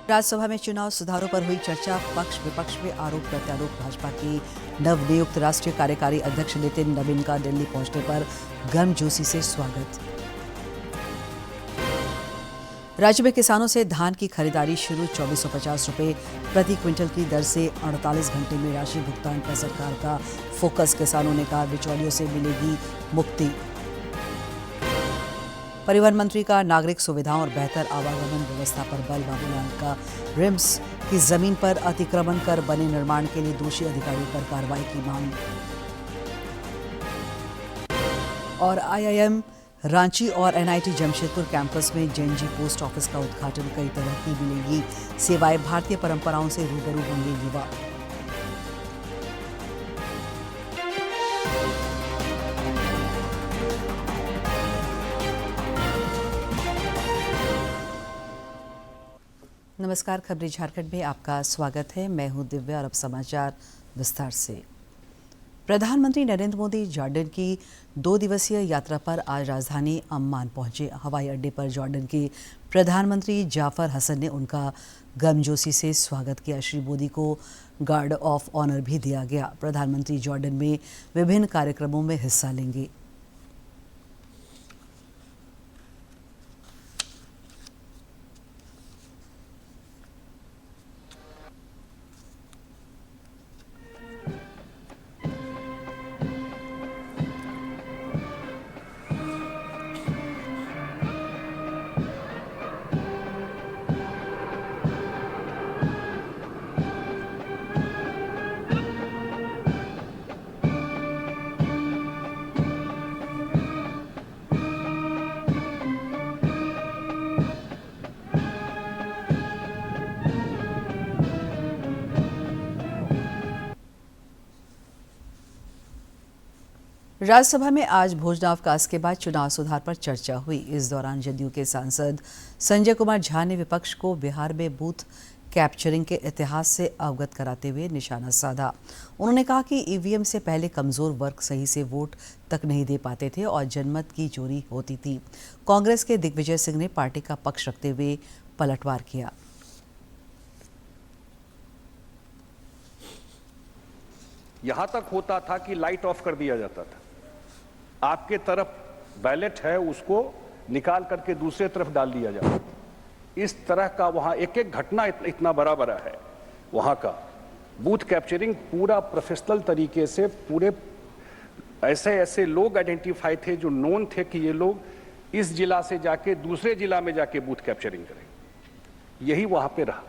राज्यसभा में चुनाव सुधारों पर हुई चर्चा। पक्ष विपक्ष में आरोप प्रत्यारोप। भाजपा की नवनियुक्त राष्ट्रीय कार्यकारी अध्यक्ष नितिन नवीन का दिल्ली पहुंचने पर गर्मजोशी से स्वागत। राज्य में किसानों से धान की खरीदारी शुरू। 2450 रुपए प्रति क्विंटल की दर से 48 घंटे में राशि भुगतान पर सरकार का फोकस। किसानों ने कहा बिचौलियों से मिलेगी मुक्ति। परिवहन मंत्री का नागरिक सुविधाओं और बेहतर आवागमन व्यवस्था पर बल। बाबूलाल का रिम्स की जमीन पर अतिक्रमण कर बने निर्माण के लिए दोषी अधिकारियों पर कार्रवाई की मांग। और आईआईएम रांची और एनआईटी जमशेदपुर कैंपस में जेएनजी पोस्ट ऑफिस का उद्घाटन। कई तरह की मिलेगी सेवाएं। भारतीय परंपराओं से रूबरू होंगे युवा। नमस्कार, खबरें झारखंड में आपका स्वागत है। मैं हूं दिव्या और अब समाचार विस्तार से। प्रधानमंत्री नरेंद्र मोदी जॉर्डन की 2 दिवसीय यात्रा पर आज राजधानी अम्मान पहुंचे। हवाई अड्डे पर जॉर्डन के प्रधानमंत्री जाफर हसन ने उनका गर्मजोशी से स्वागत किया। श्री मोदी को गार्ड ऑफ ऑनर भी दिया गया। प्रधानमंत्री जॉर्डन में विभिन्न कार्यक्रमों में हिस्सा लेंगे। राज्यसभा में आज भोजनावकाश के बाद चुनाव सुधार पर चर्चा हुई। इस दौरान जदयू के सांसद संजय कुमार झा ने विपक्ष को बिहार में बूथ कैप्चरिंग के इतिहास से अवगत कराते हुए निशाना साधा। उन्होंने कहा कि ईवीएम से पहले कमजोर वर्ग सही से वोट तक नहीं दे पाते थे और जनमत की चोरी होती थी। कांग्रेस के दिग्विजय सिंह ने पार्टी का पक्ष रखते हुए पलटवार किया। यहां तक होता था कि लाइट ऑफ कर दिया जाता था। आपके तरफ बैलेट है उसको निकाल करके दूसरे तरफ डाल दिया जाता। इस तरह का वहां एक एक घटना इतना बड़ा बड़ा है। वहां का बूथ कैप्चरिंग पूरा प्रोफेशनल तरीके से पूरे ऐसे ऐसे लोग आइडेंटिफाई थे जो नोन थे कि ये लोग इस जिला से जाके दूसरे जिला में जाके बूथ कैप्चरिंग करें। यही वहां पे रहा।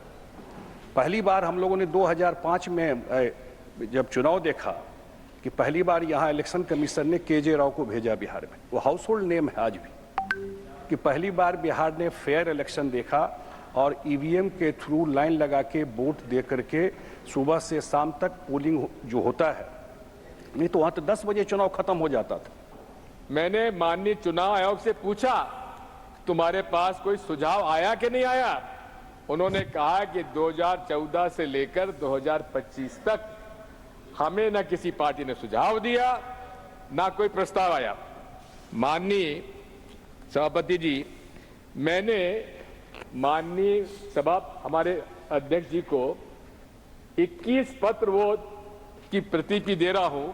पहली बार हम लोगों ने 2005 में जब चुनाव देखा कि पहली बार यहां इलेक्शन कमीशन ने केजे राव को भेजा बिहार में। वो हाउस होल्ड नेम है आज भी कि पहली बार बिहार ने फेयर इलेक्शन देखा और ईवीएम के थ्रू लाइन लगा के वोट दे करके सुबह से शाम तक पोलिंग जो होता है। नहीं तो वहां तो 10 बजे चुनाव खत्म हो जाता था। मैंने माननीय चुनाव आयोग से पूछा तुम्हारे पास कोई सुझाव आया कि नहीं आया। उन्होंने कहा कि 2014 से लेकर 2025 तक हमें न किसी पार्टी ने सुझाव दिया ना कोई प्रस्ताव आया। माननीय सभापति जी, मैंने माननीय सभा हमारे अध्यक्ष जी को 21 पत्र वो की प्रति दे रहा हूं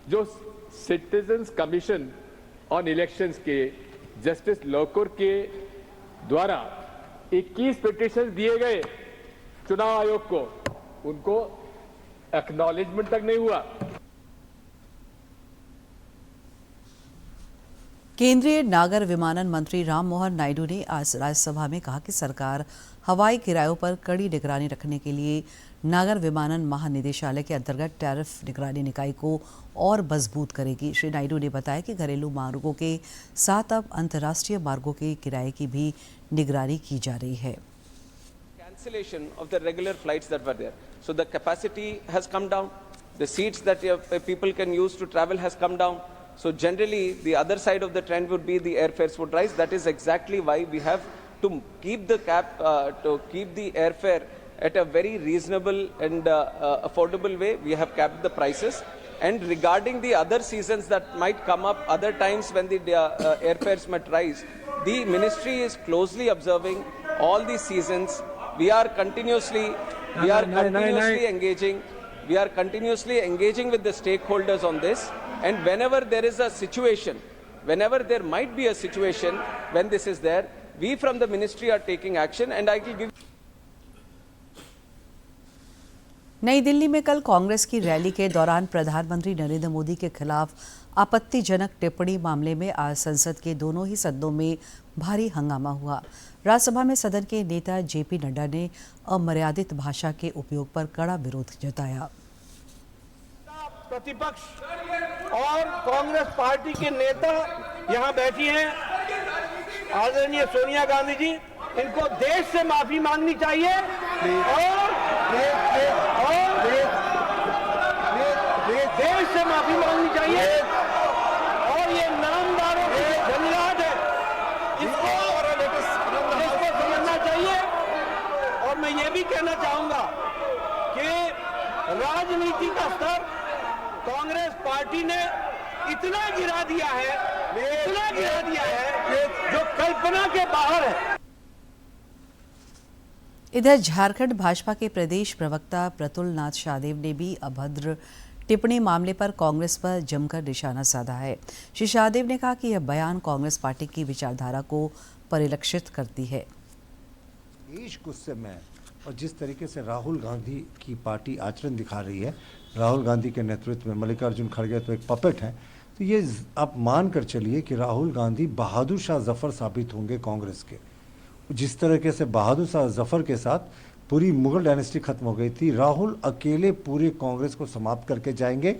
जो सिटीजन्स कमीशन ऑन इलेक्शंस के जस्टिस लोकुर के द्वारा 21 पिटीशन दिए गए चुनाव आयोग को, उनको एक्नॉलेजमेंट तक नहीं हुआ। केंद्रीय नागर विमानन मंत्री राममोहन नायडू ने आज राज्यसभा में कहा कि सरकार हवाई किरायों पर कड़ी निगरानी रखने के लिए नागर विमानन महानिदेशालय के अंतर्गत टैरिफ निगरानी निकाय को और मजबूत करेगी। श्री नायडू ने बताया कि घरेलू मार्गों के साथ अब अंतर्राष्ट्रीय मार्गों के किराए की भी निगरानी की जा रही है। Cancellation of the regular flights that were there. So the capacity has come down. The seats that people can use to travel has come down. So generally, the other side of the trend would be the airfares would rise. That is exactly why we have to keep the to keep the airfare at a very reasonable and affordable way. We have capped the prices. And regarding the other seasons that might come up, other times when the airfares might rise, the ministry is closely observing all these seasons we are continuously engaging. We are continuously engaging with the stakeholders on this, and whenever there is a situation, whenever there might be a situation when this is there, we from the ministry are taking action, and I will give. नई दिल्ली में कल कांग्रेस की rally के दौरान प्रधानमंत्री नरेंद्र मोदी के खिलाफ आपत्तिजनक टिप्पणी मामले में आज संसद के दोनों ही सदनों में भारी हंगामा हुआ। राज्यसभा में सदन के नेता जेपी नड्डा ने अमर्यादित भाषा के उपयोग पर कड़ा विरोध जताया। प्रतिपक्ष और कांग्रेस पार्टी के नेता यहाँ बैठी हैं, आदरणीय सोनिया गांधी जी, इनको देश से माफी मांगनी चाहिए और देश से माफी मांगनी चाहिए, और ये नामदारों की झंझाट है, इसको समझना चाहिए। और मैं ये भी कहना चाहूंगा कि राजनीति का स्तर कांग्रेस पार्टी ने इतना गिरा दिया है जो कल्पना के बाहर है। इधर झारखंड भाजपा के प्रदेश प्रवक्ता प्रतुल नाथ शाहदेव ने भी अभद्र टिप्पणी मामले पर कांग्रेस पर जमकर निशाना साधा है। श्री शाहदेव ने कहा कि यह बयान कांग्रेस पार्टी की विचारधारा को परिलक्षित करती है। देश गुस्से में, और जिस तरीके से राहुल गांधी की पार्टी आचरण दिखा रही है, राहुल गांधी के नेतृत्व में मल्लिकार्जुन खड़गे तो एक पपेट है, तो ये आप मान कर चलिए कि राहुल गांधी बहादुर शाह जफर साबित होंगे कांग्रेस के। जिस तरीके से बहादुर शाह जफर के साथ पूरी मुगल डायनेस्टी खत्म हो गई थी, राहुल अकेले पूरे कांग्रेस को समाप्त करके जाएंगे।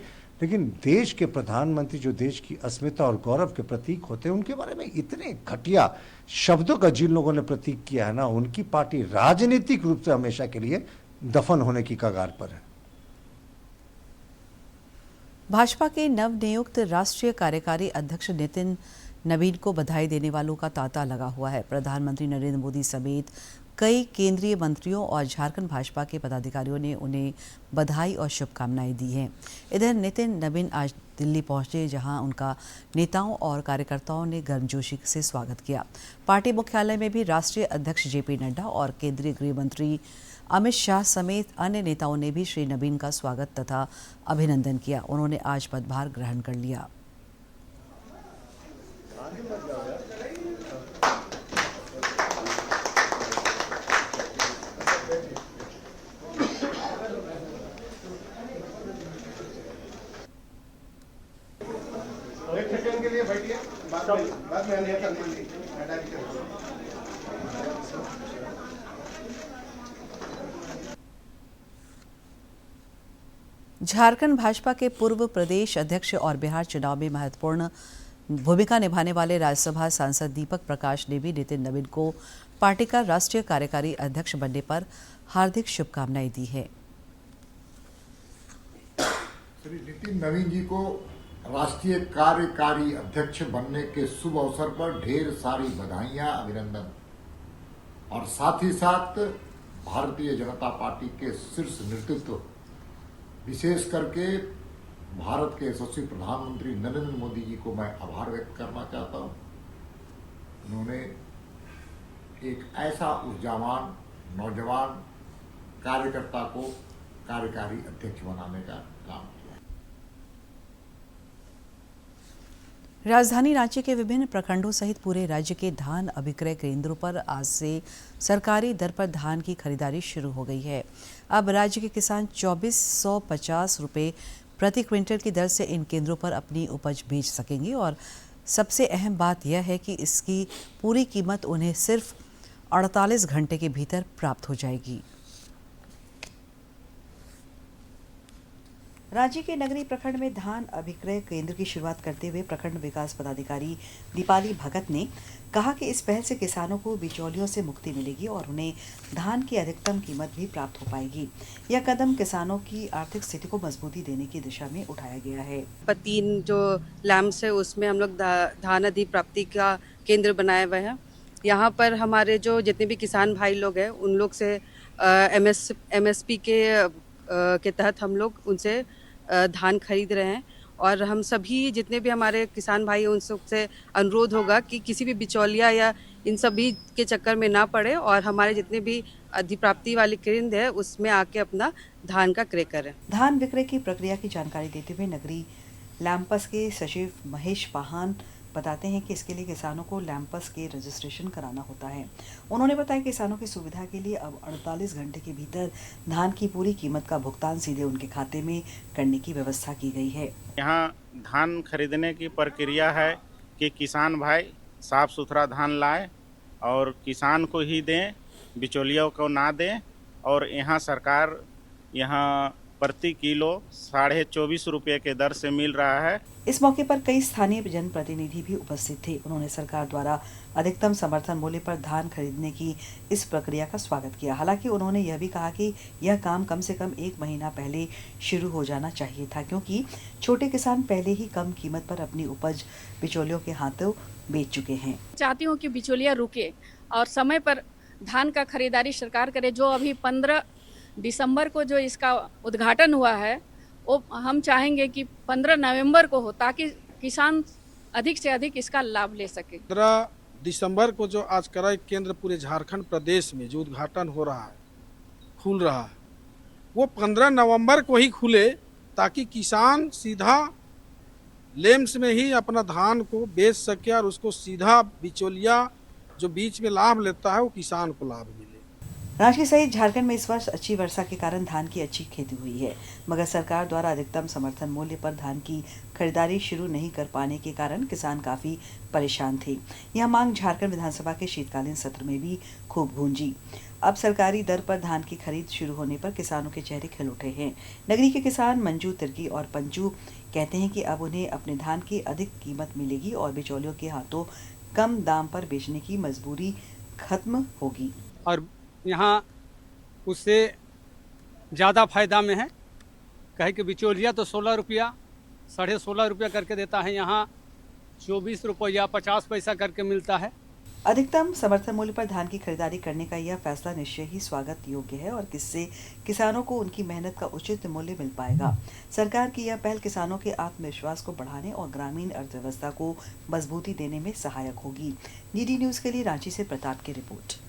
लेकिन देश के प्रधानमंत्री जो देश की अस्मिता और गौरव के प्रतीक होते हैं, उनके बारे में इतने घटिया शब्दों का जिन लोगों ने प्रतीक किया है ना, उनकी पार्टी राजनीतिक रूप से हमेशा के लिए दफन होने की कगार पर है। भाजपा के नवनियुक्त राष्ट्रीय कार्यकारी अध्यक्ष नितिन नवीन को बधाई देने वालों का तांता लगा हुआ है। प्रधानमंत्री नरेंद्र मोदी समेत कई केंद्रीय मंत्रियों और झारखंड भाजपा के पदाधिकारियों ने उन्हें बधाई और शुभकामनाएं दी हैं। इधर नितिन नवीन आज दिल्ली पहुंचे, जहां उनका नेताओं और कार्यकर्ताओं ने गर्मजोशी से स्वागत किया। पार्टी मुख्यालय में भी राष्ट्रीय अध्यक्ष जेपी नड्डा और केंद्रीय गृह मंत्री अमित शाह समेत अन्य नेताओं ने भी श्री नवीन का स्वागत तथा अभिनंदन किया। उन्होंने आज पदभार ग्रहण कर लिया। के लिए बैठिए, बाद में झारखंड भाजपा के पूर्व प्रदेश अध्यक्ष और बिहार चुनाव में महत्वपूर्ण भूमिका निभाने वाले राज्यसभा सांसद दीपक प्रकाश ने भी नितिन नवीन को पार्टी का राष्ट्रीय कार्यकारी अध्यक्ष बनने पर हार्दिक शुभकामनाएं दी है। श्री नितिन नवीन जी को राष्ट्रीय कार्यकारी अध्यक्ष बनने के शुभ अवसर पर ढेर सारी बधाइयां, अभिनंदन, और साथ ही साथ भारतीय जनता पार्टी के शीर्ष नेतृत्व, विशेष करके भारत के यशस्वी प्रधानमंत्री नरेंद्र मोदी जी को मैं आभार व्यक्त करना चाहता हूं। उन्होंने एक ऐसा ऊर्जावान नौजवान कार्यकर्ता को कार्यकारी अध्यक्ष बनाने का काम किया। राजधानी रांची के विभिन्न प्रखंडों सहित पूरे राज्य के धान अभिक्रय केंद्रों पर आज से सरकारी दर पर धान की खरीदारी शुरू हो गई है। अब राज्य के किसान 2450 रुपये प्रति क्विंटल की दर से इन केंद्रों पर अपनी उपज बेच सकेंगे, और सबसे अहम बात यह है कि इसकी पूरी कीमत उन्हें सिर्फ 48 घंटे के भीतर प्राप्त हो जाएगी। रांची के नगरी प्रखंड में धान अभिक्रय केंद्र की शुरुआत करते हुए प्रखंड विकास पदाधिकारी दीपाली भगत ने कहा कि इस पहल से किसानों को बिचौलियों से मुक्ति मिलेगी और उन्हें धान की अधिकतम कीमत भी प्राप्त हो पाएगी। यह कदम किसानों की आर्थिक स्थिति को मजबूती देने की दिशा में उठाया गया है। 3 जो लैम्प्स है उसमें हम लोग धान अधिप्राप्ति का केंद्र बनाए हुए हैं। यहाँ पर हमारे जो जितने भी किसान भाई लोग हैं उन लोग से MSP के तहत हम लोग उनसे धान खरीद रहे हैं, और हम सभी जितने भी हमारे किसान भाई हैं उन सबसे अनुरोध होगा कि किसी भी बिचौलिया या इन सभी के चक्कर में ना पड़े और हमारे जितने भी अधिप्राप्ति वाली केंद्र है उसमें आके अपना धान का क्रय करें। धान विक्रय की प्रक्रिया की जानकारी देते हुए नगरीय लैंपस के सचिव महेश पाहान बताते हैं कि इसके लिए किसानों को लैंपस के रजिस्ट्रेशन कराना होता है। उन्होंने बताया कि किसानों की सुविधा के लिए अब 48 घंटे के भीतर धान की पूरी कीमत का भुगतान सीधे उनके खाते में करने की व्यवस्था की गई है। यहाँ धान खरीदने की प्रक्रिया है कि किसान भाई साफ सुथरा धान लाए और किसान को ही दें, बिचौलियों को ना दें। और यहाँ सरकार यहाँ प्रति किलो 24.5 रुपये के दर से मिल रहा है। इस मौके पर कई स्थानीय जनप्रतिनिधि भी उपस्थित थे। उन्होंने सरकार द्वारा अधिकतम समर्थन मूल्य पर धान खरीदने की इस प्रक्रिया का स्वागत किया। हालांकि उन्होंने यह भी कहा कि यह काम कम से कम 1 महीना पहले शुरू हो जाना चाहिए था, क्योंकि छोटे किसान पहले ही कम कीमत पर अपनी उपज बिचौलियों के हाथों बेच चुके हैं। चाहती हूँ कि बिचौलिया रुके और समय पर धान का खरीदारी सरकार करे। जो अभी 15 दिसंबर को जो इसका उद्घाटन हुआ है वो हम चाहेंगे कि 15 नवंबर को हो, ताकि किसान अधिक से अधिक इसका लाभ ले सके। 15 दिसंबर को जो आज क्रय केंद्र पूरे झारखंड प्रदेश में जो उद्घाटन हो रहा है, खुल रहा है, वो 15 नवंबर को ही खुले, ताकि किसान सीधा लेम्स में ही अपना धान को बेच सके और उसको सीधा बिचौलिया जो बीच में लाभ लेता है वो किसान को लाभ मिले। रांची सहित झारखंड में इस वर्ष अच्छी वर्षा के कारण धान की अच्छी खेती हुई है, मगर सरकार द्वारा अधिकतम समर्थन मूल्य पर धान की खरीदारी शुरू नहीं कर पाने के कारण किसान काफी परेशान थे। यह मांग झारखंड विधानसभा के शीतकालीन सत्र में भी खूब गूंजी। अब सरकारी दर पर धान की खरीद शुरू होने पर किसानों के चेहरे खिल उठे हैं। नगरी के किसान मंजू, तिर्की और पंचू कहते हैं कि अब उन्हें अपने धान की अधिक कीमत मिलेगी और बिचौलियों के हाथों कम दाम पर बेचने की मजबूरी खत्म होगी। और यहाँ उससे ज़्यादा फायदा में है, कहे कि बिचौलिया तो 16 रुपया 16.5 रुपया करके देता है, यहाँ 24 रुपया 50 पैसा करके मिलता है। अधिकतम समर्थन मूल्य पर धान की खरीदारी करने का यह फैसला निश्चय ही स्वागत योग्य है और इससे किसानों को उनकी मेहनत का उचित मूल्य मिल पाएगा। सरकार की यह पहल किसानों के आत्मविश्वास को बढ़ाने और ग्रामीण अर्थव्यवस्था को मजबूती देने में सहायक होगी। डीडी न्यूज़ के लिए रांची से प्रताप की रिपोर्ट।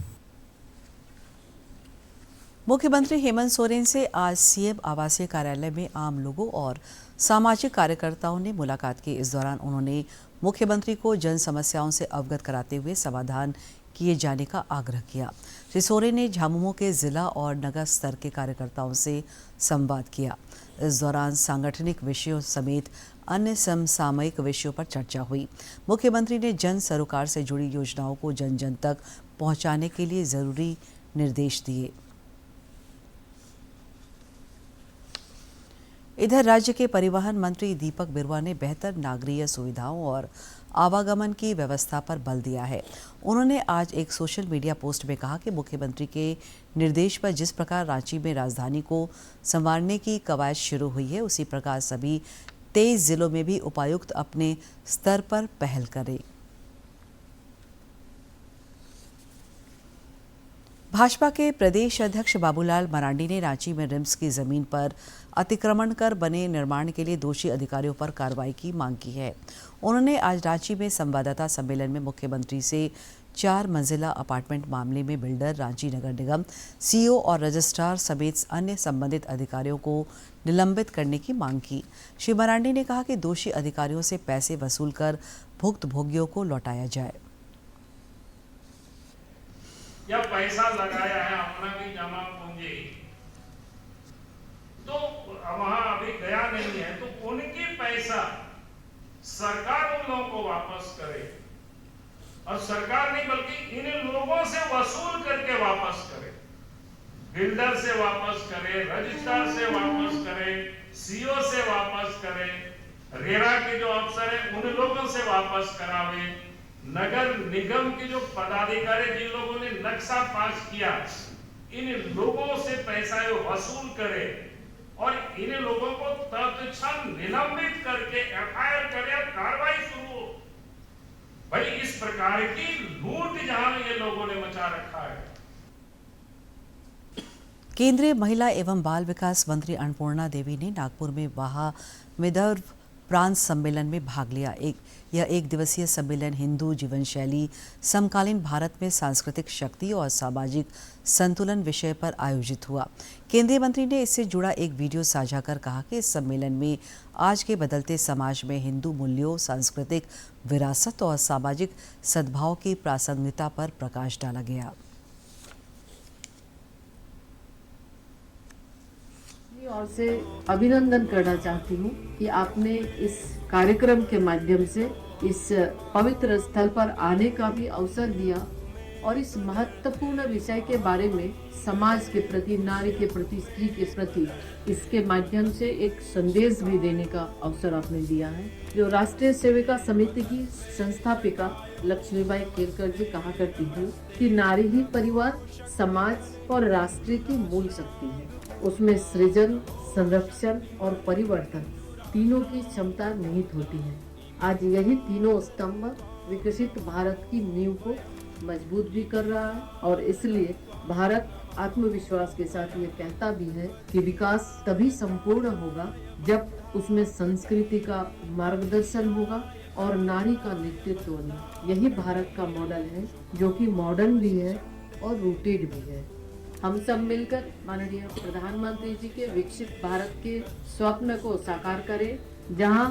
मुख्यमंत्री हेमंत सोरेन से आज सीएम आवासीय कार्यालय में आम लोगों और सामाजिक कार्यकर्ताओं ने मुलाकात की। इस दौरान उन्होंने मुख्यमंत्री को जन समस्याओं से अवगत कराते हुए समाधान किए जाने का आग्रह किया। श्री सोरेन ने झामुमो के जिला और नगर स्तर के कार्यकर्ताओं से संवाद किया। इस दौरान सांगठनिक विषयों समेत अन्य समसामयिक विषयों पर चर्चा हुई। मुख्यमंत्री ने जन सरोकार से जुड़ी योजनाओं को जन जन तक पहुंचाने के लिए जरूरी निर्देश दिए। इधर राज्य के परिवहन मंत्री दीपक बिरुआ ने बेहतर नागरिक सुविधाओं और आवागमन की व्यवस्था पर बल दिया है। उन्होंने आज एक सोशल मीडिया पोस्ट में कहा कि मुख्यमंत्री के निर्देश पर जिस प्रकार रांची में राजधानी को संवारने की कवायद शुरू हुई है, उसी प्रकार सभी 23 जिलों में भी उपायुक्त अपने स्तर पर पहल करें। भाजपा के प्रदेश अध्यक्ष बाबूलाल मरांडी ने रांची में रिम्स की जमीन पर अतिक्रमण कर बने निर्माण के लिए दोषी अधिकारियों पर कार्रवाई की मांग की है। उन्होंने आज रांची में संवाददाता सम्मेलन में मुख्यमंत्री से 4 मंजिला अपार्टमेंट मामले में बिल्डर, रांची नगर निगम, सीईओ और रजिस्ट्रार समेत अन्य संबंधित अधिकारियों को निलंबित करने की मांग की। श्री मरांडी ने कहा कि दोषी अधिकारियों से पैसे वसूल कर भुक्तभोगियों को लौटाया जाए। या पैसा लगाया है अपना भी जमा पूंजी, तो वहां अभी गया नहीं है, तो उनकी पैसा सरकार उन लोगों को वापस करे, और सरकार नहीं बल्कि इन लोगों से वसूल करके वापस करे। बिल्डर से वापस करे, रजिस्ट्रार से वापस करे, सीईओ से वापस करे, रेरा के जो अफसर है उन लोगों से वापस करावे, नगर निगम के जो पदाधिकारी जिन लोगों ने नक्शा पास किया, इन लोगों से पैसा वसूल करे और इन लोगों को तत्क्षण निलंबित करके एफआईआर करे और कार्रवाई शुरू हो। भाई इस प्रकार की लूट जहां ये लोगों ने मचा रखा है। केंद्रीय महिला एवं बाल विकास मंत्री अन्नपूर्णा देवी ने नागपुर में विदर्भ प्रांत सम्मेलन में भाग लिया। यह एक दिवसीय सम्मेलन हिंदू जीवन शैली, समकालीन भारत में सांस्कृतिक शक्ति और सामाजिक संतुलन विषय पर आयोजित हुआ। केंद्रीय मंत्री ने इससे जुड़ा एक वीडियो साझा कर कहा कि इस सम्मेलन में आज के बदलते समाज में हिंदू मूल्यों, सांस्कृतिक विरासत और सामाजिक सद्भाव की प्रासंगिकता पर प्रकाश डाला गया। और से अभिनंदन करना चाहती हूँ कि आपने इस कार्यक्रम के माध्यम से इस पवित्र स्थल पर आने का भी अवसर दिया और इस महत्वपूर्ण विषय के बारे में समाज के प्रति, नारी के प्रति, स्त्री के प्रति इसके माध्यम से एक संदेश भी देने का अवसर आपने दिया है। जो राष्ट्रीय सेविका समिति की संस्थापिका लक्ष्मीबाई केरकर जी कहा करती थी कि नारी ही परिवार, समाज और राष्ट्र की मूल शक्ति है। उसमें सृजन, संरक्षण और परिवर्तन तीनों की क्षमता निहित होती है। आज यही तीनों स्तंभ विकसित भारत की नींव को मजबूत भी कर रहा है और इसलिए भारत आत्मविश्वास के साथ ये कहता भी है कि विकास तभी संपूर्ण होगा जब उसमें संस्कृति का मार्गदर्शन होगा और नारी का नेतृत्व होगा। यही भारत का मॉडल है जो कि मॉडर्न भी है और रूटेड भी है। हम सब मिलकर माननीय प्रधानमंत्री जी के विकसित भारत के स्वप्न को साकार करें, जहां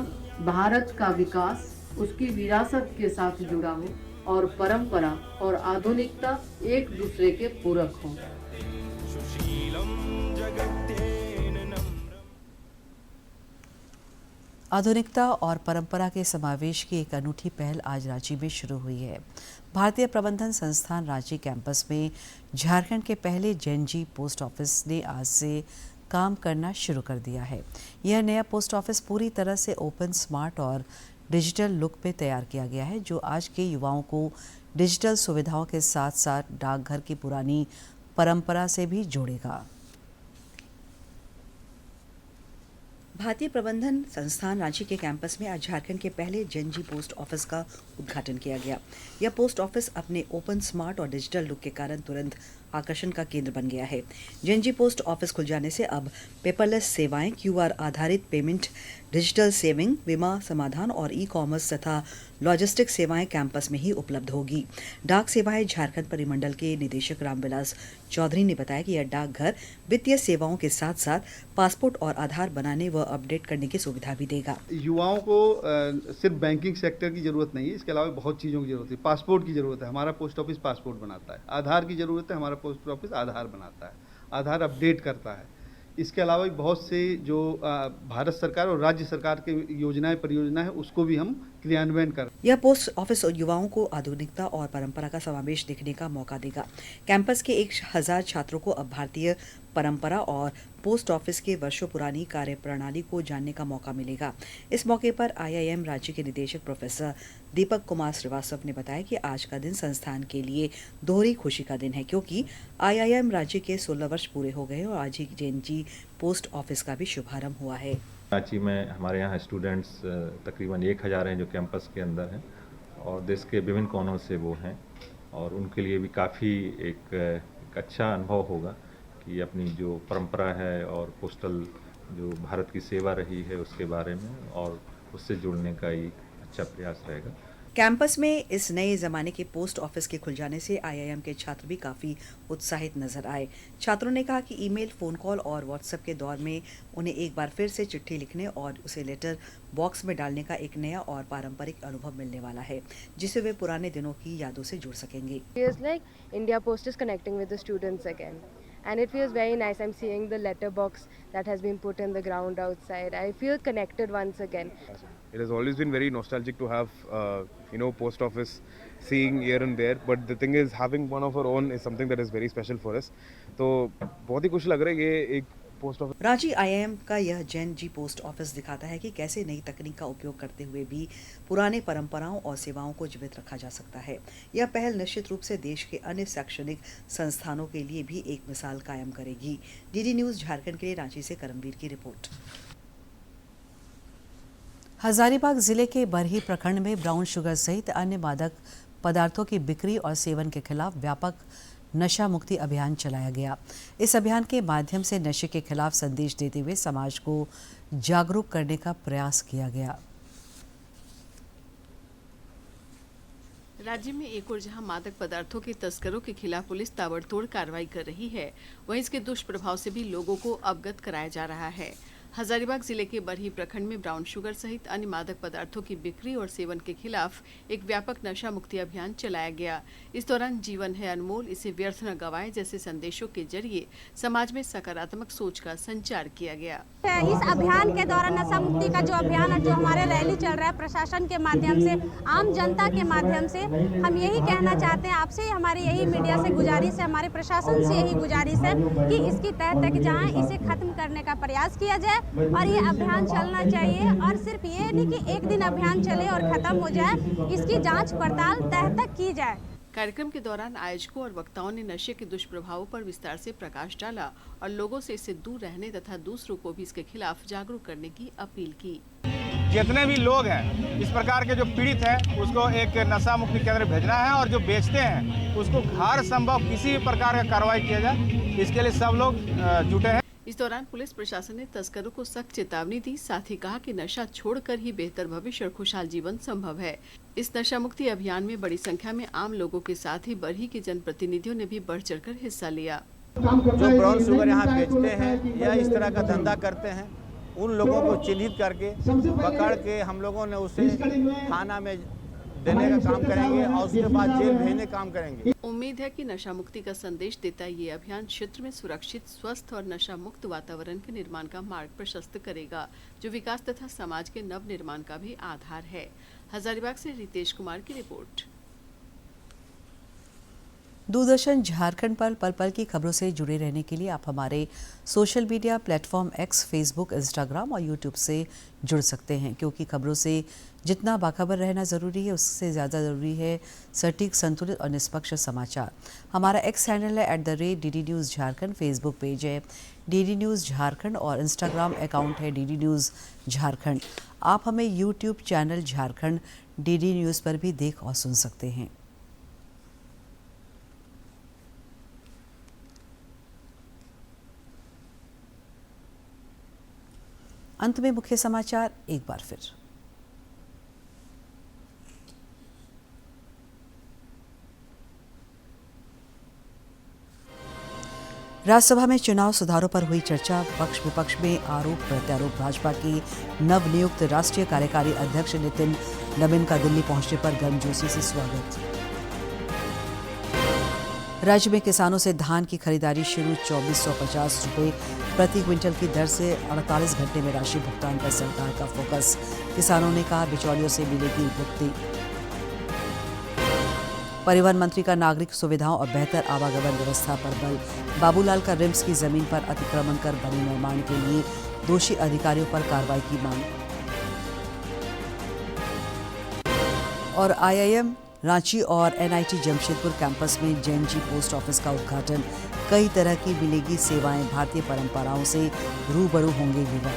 भारत का विकास उसकी विरासत के साथ जुड़ा हो और परंपरा और आधुनिकता एक दूसरे के पूरक हों। आधुनिकता और परंपरा के समावेश की एक अनूठी पहल आज रांची में शुरू हुई है। भारतीय प्रबंधन संस्थान रांची कैंपस में झारखंड के पहले जेएनजी पोस्ट ऑफिस ने आज से काम करना शुरू कर दिया है। यह नया पोस्ट ऑफिस पूरी तरह से ओपन, स्मार्ट और डिजिटल लुक में तैयार किया गया है, जो आज के युवाओं को डिजिटल सुविधाओं के साथ साथ डाकघर की पुरानी परंपरा से भी जोड़ेगा। भारतीय प्रबंधन संस्थान रांची के कैंपस में आज झारखंड के पहले जेएनजी पोस्ट ऑफिस का उद्घाटन किया गया। यह पोस्ट ऑफिस अपने ओपन, स्मार्ट और डिजिटल लुक के कारण तुरंत आकर्षण का केंद्र बन गया है। जेएनजी पोस्ट ऑफिस खुल जाने से अब पेपरलेस सेवाएं, क्यूआर आधारित पेमेंट, डिजिटल सेविंग, बीमा समाधान और ई-कॉमर्स तथा लॉजिस्टिक सेवाएं कैंपस में ही उपलब्ध होगी। डाक सेवाएं झारखंड परिमंडल के निदेशक रामविलास चौधरी ने बताया कि यह डाकघर वित्तीय सेवाओं के साथ साथ पासपोर्ट और आधार बनाने व अपडेट करने की सुविधा भी देगा। युवाओं को सिर्फ बैंकिंग सेक्टर की जरूरत नहीं है, इसके अलावा बहुत चीज़ों की जरूरत है। पासपोर्ट की जरूरत है, हमारा पोस्ट ऑफिस पासपोर्ट बनाता है। आधार की जरूरत है, हमारा पोस्ट ऑफिस आधार बनाता है, आधार अपडेट करता है। इसके अलावा बहुत से जो भारत सरकार और राज्य सरकार के योजनाएं, परियोजनाएं हैं, उसको भी हम क्रियान्वयन कर। यह पोस्ट ऑफिस युवाओं को आधुनिकता और परंपरा का समावेश देखने का मौका देगा। कैंपस के 1000 छात्रों को अब भारतीय परंपरा और पोस्ट ऑफिस के वर्षों पुरानी कार्यप्रणाली को जानने का मौका मिलेगा। इस मौके पर आईआईएम रांची के निदेशक प्रोफेसर दीपक कुमार श्रीवास्तव ने बताया कि आज का दिन संस्थान के लिए दोहरी खुशी का दिन है, क्योंकि आईआईएम रांची के 16 वर्ष पूरे हो गए और आज ही जेएनजी पोस्ट ऑफिस का भी शुभारंभ हुआ है। रांची में हमारे यहाँ स्टूडेंट्स तकरीबन 1000 हैं जो कैंपस के अंदर हैं और देश के विभिन्न कोनों से वो हैं और उनके लिए भी काफ़ी एक अच्छा अनुभव होगा कि अपनी जो परंपरा है और पोस्टल जो भारत की सेवा रही है उसके बारे में और उससे जुड़ने का एक अच्छा प्रयास रहेगा। कैंपस में इस नए ज़माने के पोस्ट ऑफिस के खुल जाने से आईआईएम के छात्र भी काफ़ी उत्साहित नजर आए। छात्रों ने कहा कि ईमेल, फ़ोन कॉल और व्हाट्सएप के दौर में उन्हें एक बार फिर से चिट्ठी लिखने और उसे लेटर बॉक्स में डालने का एक नया और पारंपरिक अनुभव मिलने वाला है, जिससे वे पुराने दिनों की यादों से जुड़ सकेंगे। India Post is connecting with the students again. And it feels very nice. I'm seeing the letter box that has been put in the ground outside. I feel connected once again. It has always been very nostalgic to have, post office seeing here and there. But the thing is, having one of our own is something that is very special for us. तो बहुत ही खुश लग रहा है ये एक post office. Ranchi IIM का यह जेएनजी पोस्ट ऑफिस दिखाता है कि कैसे नई तकनीक का उपयोग करते हुए भी पुराने परंपराओं और सेवाओं को जीवित रखा जा सकता है। यह पहल निश्चित रूप से देश के अन्य शैक्षणिक संस्थानों के लिए भी एक मिसाल कायम करेगी। डीडी न्यूज़ झारखंड के लिए रांची से करमवीर की रिपोर्ट। हजारीबाग जिले के बरही प्रखंड में ब्राउन शुगर सहित अन्य मादक पदार्थों की बिक्री और सेवन के खिलाफ व्यापक नशा मुक्ति अभियान चलाया गया। इस अभियान के माध्यम से नशे के खिलाफ संदेश देते हुए समाज को जागरूक करने का प्रयास किया गया। राज्य में एक और जहां मादक पदार्थों के तस्करों के खिलाफ पुलिस ताबड़तोड़ कार्रवाई कर रही है, वहीं इसके दुष्प्रभाव से भी लोगों को अवगत कराया जा रहा है। हजारीबाग जिले के बरही प्रखंड में ब्राउन शुगर सहित अन्य मादक पदार्थों की बिक्री और सेवन के खिलाफ एक व्यापक नशा मुक्ति अभियान चलाया गया। इस दौरान जीवन है अनमोल, इसे व्यर्थ न गवाएं जैसे संदेशों के जरिए समाज में सकारात्मक सोच का संचार किया गया। इस अभियान के दौरान नशा मुक्ति का जो अभियान है, जो हमारे रैली चल रहा है प्रशासन के माध्यम से, आम जनता के माध्यम से, हम यही कहना चाहते हैं आपसे, हमारी यही मीडिया से गुजारिश है, हमारे प्रशासन से यही गुजारिश है कि इसकी तह तक जाएं, इसे खत्म करने का प्रयास किया जाए और ये अभियान चलना चाहिए। और सिर्फ ये नहीं कि एक दिन अभियान चले और खत्म हो जाए, इसकी जांच पड़ताल तह तक की जाए। कार्यक्रम के दौरान आयोजकों और वक्ताओं ने नशे के दुष्प्रभावों पर विस्तार से प्रकाश डाला और लोगों से इससे दूर रहने तथा दूसरों को भी इसके खिलाफ जागरूक करने की अपील की। जितने भी लोग हैं इस प्रकार के जो पीड़ित हैं उसको एक नशा मुक्ति केंद्र भेजना है और जो बेचते हैं उसको हर संभव किसी भी प्रकार का कार्रवाई किया जाए, इसके लिए सब लोग जुटे हैं। इस दौरान पुलिस प्रशासन ने तस्करों को सख्त चेतावनी दी, साथ ही कहा कि नशा छोड़कर ही बेहतर भविष्य और खुशहाल जीवन संभव है। इस नशा मुक्ति अभियान में बड़ी संख्या में आम लोगों के साथ ही बरही के जनप्रतिनिधियों ने भी बढ़ चढ़कर हिस्सा लिया। जो ब्राउन शुगर यहाँ बेचते हैं या इस तरह का धंधा करते हैं, उन लोगों को चिन्हित करके पकड़ के हम लोगों ने उसे थाना में देने का काम करेंगे और उसके बाद जेल भेजने का काम करेंगे। उम्मीद है कि नशा मुक्ति का संदेश देता ये अभियान क्षेत्र में सुरक्षित, स्वस्थ और नशा मुक्त वातावरण के निर्माण का मार्ग प्रशस्त करेगा, जो विकास तथा समाज के नव निर्माण का भी आधार है। हजारीबाग से रितेश कुमार की रिपोर्ट। दूरदर्शन झारखंड पर पल पल की खबरों से जुड़े रहने के लिए आप हमारे social media platform x, Facebook, Instagram और यूट्यूब से जुड़ सकते हैं, क्योंकि खबरों से जितना बाखबर रहना ज़रूरी है, उससे ज़्यादा ज़रूरी है सटीक, संतुलित और निष्पक्ष समाचार। हमारा एक्स हैंडल है @DD news Jharkhand, Facebook page है DD न्यूज़ झारखंड और इंस्टाग्राम अकाउंट है DD न्यूज़ झारखंड। आप हमें YouTube channel Jharkhand DD news पर भी देख और सुन सकते हैं। अंत में मुख्य समाचार एक बार फिर। राज्यसभा में चुनाव सुधारों पर हुई चर्चा, पक्ष विपक्ष में आरोप प्रत्यारोप। भाजपा की नवनियुक्त राष्ट्रीय कार्यकारी अध्यक्ष नितिन नवीन का दिल्ली पहुंचने पर गर्मजोशी से स्वागत। राज्य में किसानों से धान की खरीदारी शुरू, 2450 रुपये प्रति क्विंटल की दर से 48 घंटे में राशि भुगतान पर सरकार का फोकस। किसानों ने कहा बिचौलियों से मिलेगी मुक्ति। परिवहन मंत्री का नागरिक सुविधाओं और बेहतर आवागमन व्यवस्था पर बल। बाबूलाल का रिम्स की जमीन पर अतिक्रमण कर बने निर्माण के लिए दोषी अधिकारियों पर कार्रवाई की मांग। और IIM रांची और NIT जमशेदपुर कैंपस में JNG पोस्ट ऑफिस का उद्घाटन। कई तरह की मिलेगी सेवाएं, भारतीय परंपराओं से रूबरू होंगे युवा।